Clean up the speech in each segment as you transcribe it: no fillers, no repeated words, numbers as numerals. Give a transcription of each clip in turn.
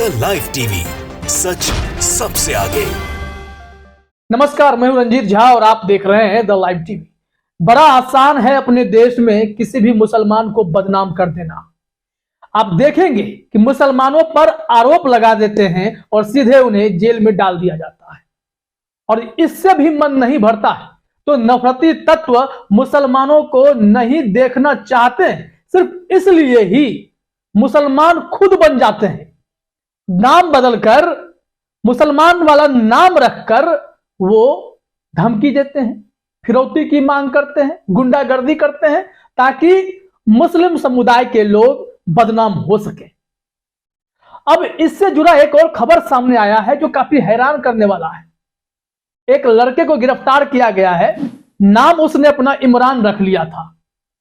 The live TV, सच सबसे आगे। नमस्कार, मैं हूं रंजीत झा और आप देख रहे हैं द लाइव टीवी। बड़ा आसान है अपने देश में किसी भी मुसलमान को बदनाम कर देना। आप देखेंगे कि मुसलमानों पर आरोप लगा देते हैं और सीधे उन्हें जेल में डाल दिया जाता है, और इससे भी मन नहीं भरता है तो नफरती तत्व मुसलमानों को नहीं देखना चाहते हैं। सिर्फ इसलिए ही मुसलमान खुद बन जाते हैं, नाम बदलकर मुसलमान वाला नाम रखकर वो धमकी देते हैं, फिरौती की मांग करते हैं, गुंडागर्दी करते हैं ताकि मुस्लिम समुदाय के लोग बदनाम हो सके। अब इससे जुड़ा एक और खबर सामने आया है जो काफी हैरान करने वाला है। एक लड़के को गिरफ्तार किया गया है, नाम उसने अपना इमरान रख लिया था,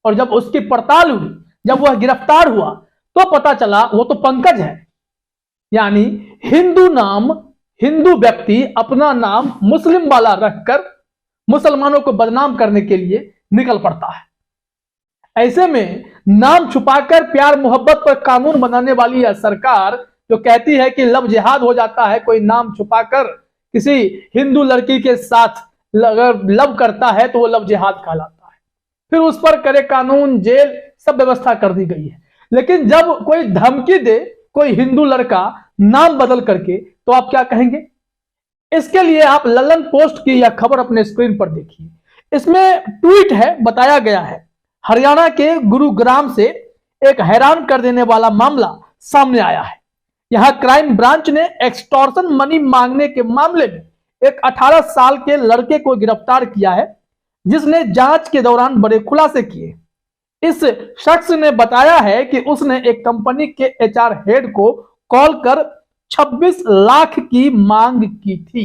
और जब उसकी पड़ताल हुई, जब वह गिरफ्तार हुआ तो पता चला वो तो पंकज है। यानी हिंदू नाम, हिंदू व्यक्ति अपना नाम मुस्लिम वाला रखकर मुसलमानों को बदनाम करने के लिए निकल पड़ता है। ऐसे में नाम छुपाकर प्यार मोहब्बत पर कानून बनाने वाली यह सरकार जो कहती है कि लव जिहाद हो जाता है, कोई नाम छुपाकर किसी हिंदू लड़की के साथ अगर लव करता है तो वो लव जिहाद कहलाता है। फिर उस पर करे कानून, जेल, सब व्यवस्था कर दी गई है। लेकिन जब कोई धमकी दे कोई हिंदू लड़का नाम बदल करके, तो आप क्या कहेंगे? इसके लिए आप लल्लन पोस्ट की यह खबर अपने स्क्रीन पर देखिए। इसमें ट्वीट है, बताया गया है हरियाणा के गुरुग्राम से एक हैरान कर देने वाला मामला सामने आया है। यहां क्राइम ब्रांच ने एक्सटॉर्शन मनी मांगने के मामले में एक 18 साल के लड़के को गिरफ्तार किया है, जिसने जांच के दौरान बड़े खुलासे किए। इस शख्स ने बताया है कि उसने एक कंपनी के एचआर हेड को कॉल कर 26 लाख की मांग की थी।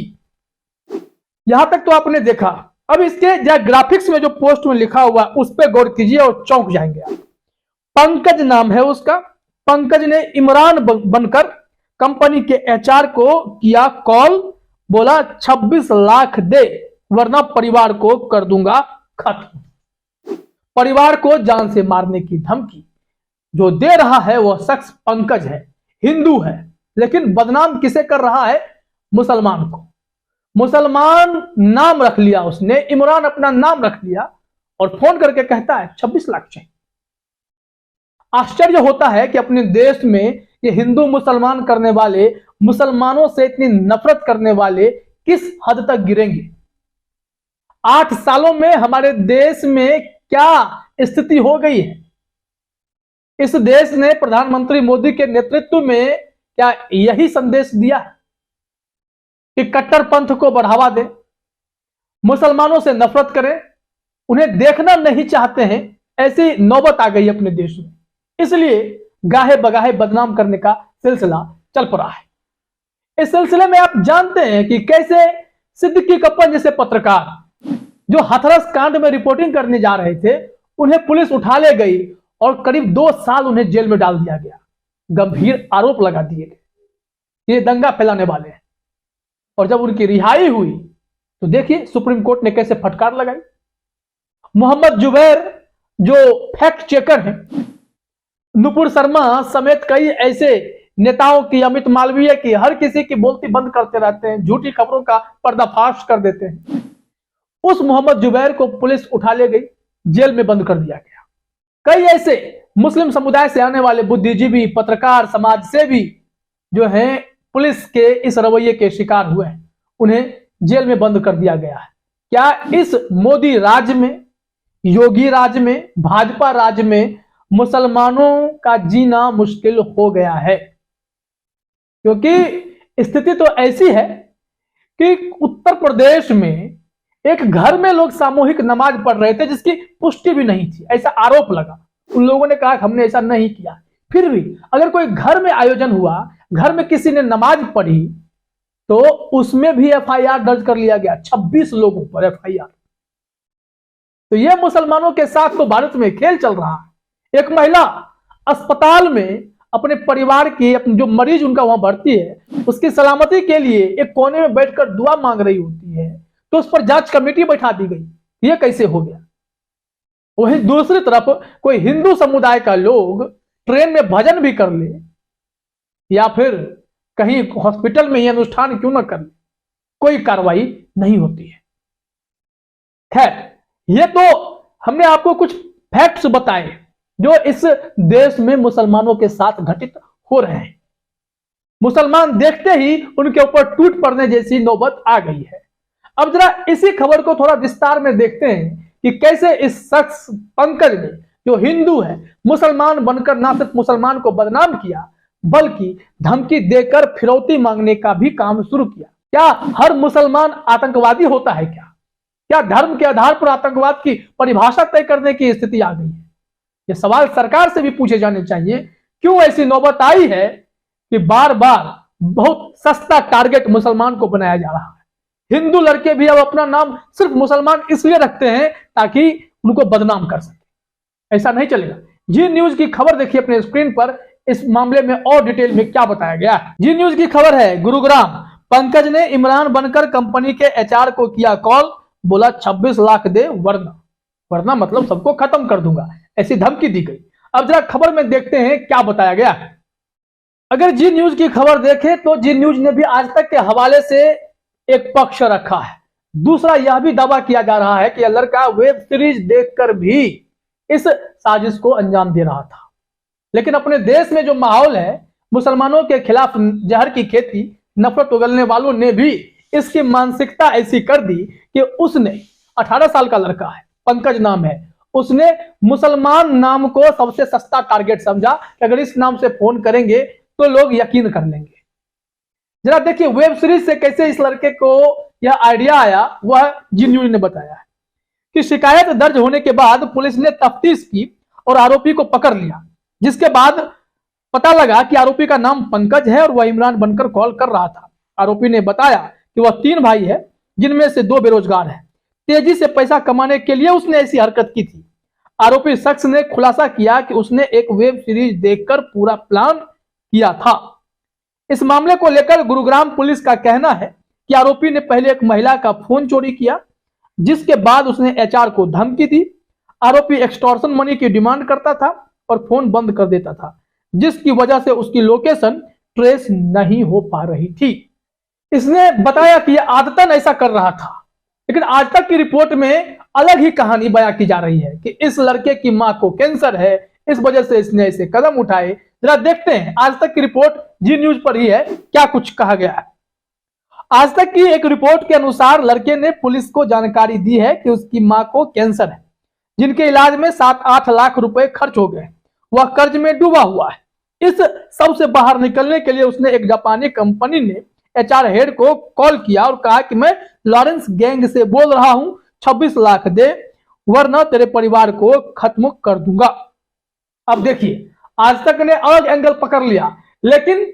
यहां तक तो आपने देखा। अब इसके ग्राफिक्स में जो पोस्ट में लिखा हुआ उस पर गौर कीजिए और चौंक जाएंगे आप। पंकज नाम है उसका। पंकज ने इमरान बनकर कंपनी के एचआर को किया कॉल, बोला 26 लाख दे वरना परिवार को कर दूंगा खत्म। परिवार को जान से मारने की धमकी जो दे रहा है वह शख्स पंकज है, हिंदू है, लेकिन बदनाम किसे कर रहा है? मुसलमान को। मुसलमान नाम रख लिया उसने, इमरान अपना नाम रख लिया और फोन करके कहता है 26 लाख चाहिए। आश्चर्य होता है कि अपने देश में ये हिंदू मुसलमान करने वाले, मुसलमानों से इतनी नफरत करने वाले किस हद तक गिरेंगे। 8 सालों में हमारे देश में क्या स्थिति हो गई है। इस देश ने प्रधानमंत्री मोदी के नेतृत्व में क्या यही संदेश दिया है कि कट्टरपंथ को बढ़ावा दे, मुसलमानों से नफरत करें, उन्हें देखना नहीं चाहते हैं। ऐसी नौबत आ गई अपने देश में, इसलिए गाहे बगाहे बदनाम करने का सिलसिला चल पड़ा है। इस सिलसिले में आप जानते हैं कि कैसे सिद्दीकी कप्पन जैसे पत्रकार जो हाथरस कांड में रिपोर्टिंग करने जा रहे थे, उन्हें पुलिस उठा ले गई और करीब 2 साल उन्हें जेल में डाल दिया गया। गंभीर आरोप लगा दिए गए, ये दंगा फैलाने वाले हैं। और जब उनकी रिहाई हुई तो देखिए सुप्रीम कोर्ट ने कैसे फटकार लगाई। मोहम्मद जुबैर जो फैक्ट चेकर हैं, नुपुर शर्मा समेत कई ऐसे नेताओं की, अमित मालवीय की, हर किसी की बोलती बंद करते रहते हैं, झूठी खबरों का पर्दाफाश कर देते हैं। उस मोहम्मद जुबैर को पुलिस उठा ले गई, जेल में बंद कर दिया गया। कई ऐसे मुस्लिम समुदाय से आने वाले बुद्धिजीवी, पत्रकार, समाज सेवी जो हैं पुलिस के इस रवैये के शिकार हुए हैं, उन्हें जेल में बंद कर दिया गया है। क्या इस मोदी राज में, योगी राज में, भाजपा राज में मुसलमानों का जीना मुश्किल हो गया है? क्योंकि स्थिति तो ऐसी है कि उत्तर प्रदेश में एक घर में लोग सामूहिक नमाज पढ़ रहे थे जिसकी पुष्टि भी नहीं थी, ऐसा आरोप लगा। उन लोगों ने कहा कि हमने ऐसा नहीं किया। फिर भी अगर कोई घर में आयोजन हुआ, घर में किसी ने नमाज पढ़ी, तो उसमें भी एफआईआर दर्ज कर लिया गया, 26 लोगों पर एफआईआर। तो यह मुसलमानों के साथ तो भारत में खेल चल रहा है। एक महिला अस्पताल में अपने परिवार की, अपने जो मरीज उनका वहां भर्ती है, उसकी सलामती के लिए एक कोने में बैठकर दुआ मांग रही होती है, तो उस पर जांच कमेटी बैठा दी गई। यह कैसे हो गया? वहीं दूसरी तरफ कोई हिंदू समुदाय का लोग ट्रेन में भजन भी कर ले या फिर कहीं हॉस्पिटल में ये अनुष्ठान क्यों ना कर ले, कोई कार्रवाई नहीं होती है। खैर, ये तो हमने आपको कुछ फैक्ट्स बताए जो इस देश में मुसलमानों के साथ घटित हो रहे हैं। मुसलमान देखते ही उनके ऊपर टूट पड़ने जैसी नौबत आ गई है। अब जरा इसी खबर को थोड़ा विस्तार में देखते हैं कि कैसे इस शख्स पंकज ने, जो हिंदू है, मुसलमान बनकर ना सिर्फ मुसलमान को बदनाम किया बल्कि धमकी देकर फिरौती मांगने का भी काम शुरू किया। क्या हर मुसलमान आतंकवादी होता है? क्या धर्म के आधार पर आतंकवाद की परिभाषा तय करने की स्थिति आ गई है? ये सवाल सरकार से भी पूछे जाने चाहिए। क्यों ऐसी नौबत आई है कि बार बार बहुत सस्ता टारगेट मुसलमान को बनाया जा रहा है? हिंदू लड़के भी अब अपना नाम सिर्फ मुसलमान इसलिए रखते हैं ताकि उनको बदनाम कर सके। ऐसा नहीं चलेगा। जी न्यूज की खबर देखिए अपने स्क्रीन पर। इस मामले में और डिटेल में क्या बताया गया है। जी न्यूज की खबर है, गुरुग्राम, पंकज ने इमरान बनकर कंपनी के एचआर को किया कॉल, बोला 26 लाख दे वरना मतलब सबको खत्म कर दूंगा, ऐसी धमकी दी गई। अब जरा खबर में देखते हैं क्या बताया गया है। अगर जी न्यूज की खबर देखें तो जी न्यूज ने भी आज तक के हवाले से एक पक्ष रखा है। दूसरा यह भी दावा किया जा रहा है कि यह लड़का वेब सीरीज देखकर भी इस साजिश को अंजाम दे रहा था। लेकिन अपने देश में जो माहौल है, मुसलमानों के खिलाफ जहर की खेती, नफरत उगलने वालों ने भी इसकी मानसिकता ऐसी कर दी कि उसने 18 साल का लड़का है, पंकज नाम है, उसने मुसलमान नाम को सबसे सस्ता टारगेट समझा कि अगर इस नाम से फोन करेंगे तो लोग यकीन कर लेंगे। जरा देखिए वेब सीरीज से कैसे इस लड़के को यह आइडिया आया। वह जी न्यूज ने बताया है कि शिकायत दर्ज होने के बाद पुलिस ने तफ्तीश की और आरोपी को पकड़ लिया, जिसके बाद पता लगा कि आरोपी का नाम पंकज है और वह इमरान बनकर कॉल कर रहा था। आरोपी ने बताया कि वह 3 भाई है, जिनमें से 2 बेरोजगार हैं। तेजी से पैसा कमाने के लिए उसने ऐसी हरकत की थी। आरोपी शख्स ने खुलासा किया कि उसने एक वेब सीरीज देखकर पूरा प्लान किया था। इस मामले को लेकर गुरुग्राम पुलिस का कहना है कि आरोपी ने पहले एक महिला का फोन चोरी किया, जिसके बाद उसने एचआर को धमकी दी। आरोपी एक्सटॉर्शन मनी की डिमांड करता था और फोन बंद कर देता था, जिसकी वजह से उसकी लोकेशन ट्रेस नहीं हो पा रही थी। इसने बताया कि यह आदतन ऐसा कर रहा था, लेकिन आज तक की रिपोर्ट में अलग ही कहानी बयां की जा रही है कि इस लड़के की मां को कैंसर है, इस वजह से इसने ऐसे कदम उठाए। जरा देखते हैं आज तक की रिपोर्ट जी न्यूज पर ही है, क्या कुछ कहा गया है। आज तक की एक रिपोर्ट के अनुसार लड़के ने पुलिस को जानकारी दी है कि उसकी मां को कैंसर है, जिनके इलाज में 7-8 लाख रुपए खर्च हो गए। वह कर्ज में डूबा हुआ है। इस सब से बाहर निकलने के लिए उसने एक जापानी कंपनी ने एचआर हेड को कॉल किया और कहा कि मैं लॉरेंस गैंग से बोल रहा हूं, 26 लाख दे वरना तेरे परिवार को खत्म कर दूंगा। अब देखिए आज तक ने अलग एंगल पकड़ लिया, लेकिन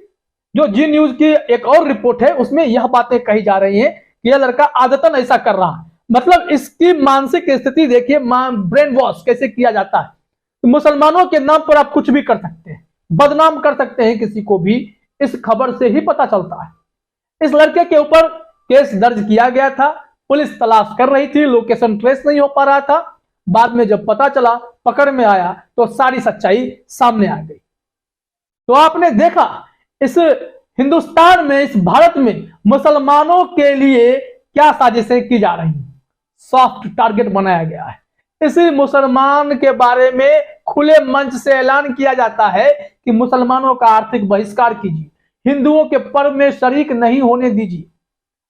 जो जी न्यूज की एक और रिपोर्ट है उसमें यह बातें कही जा रही हैं कि यह लड़का आदतन ऐसा कर रहा है। मतलब इसकी मानसिक स्थिति देखिए, ब्रेन वॉश कैसे किया जाता है। मुसलमानों के नाम पर आप कुछ भी कर सकते हैं, बदनाम कर सकते हैं किसी को भी, इस खबर से ही पता चलता है। इस लड़के के ऊपर केस दर्ज किया गया था, पुलिस तलाश कर रही थी, लोकेशन ट्रेस नहीं हो पा रहा था। बाद में जब पता चला, पकड़ में आया, तो सारी सच्चाई सामने आ गई। तो आपने देखा इस हिंदुस्तान में, इस भारत में मुसलमानों के लिए क्या साजिशें की जा रही हैं। सॉफ्ट टारगेट बनाया गया है। इसी मुसलमान के बारे में खुले मंच से ऐलान किया जाता है कि मुसलमानों का आर्थिक बहिष्कार कीजिए, हिंदुओं के पर्व में शरीक नहीं होने दीजिए।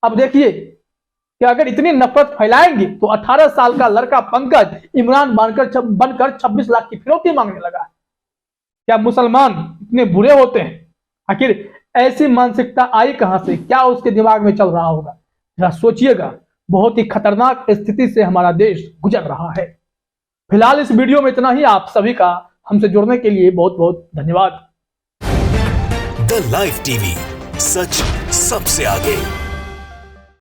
अब देखिए कि अगर इतनी नफरत फैलाएंगे तो 18 साल का लड़का पंकज इमरान बनकर 26 लाख की फिरौती मांगने लगा। क्या मुसलमान इतने बुरे होते हैं? आखिर ऐसी मानसिकता आई कहां से? क्या उसके दिमाग में चल रहा होगा? जरा सोचिएगा। बहुत ही खतरनाक स्थिति से हमारा देश गुजर रहा है। फिलहाल इस वीडियो में इतना ही। आप सभी का हमसे जुड़ने के लिए बहुत बहुत धन्यवाद। द लाइव टीवी, सच सबसे आगे।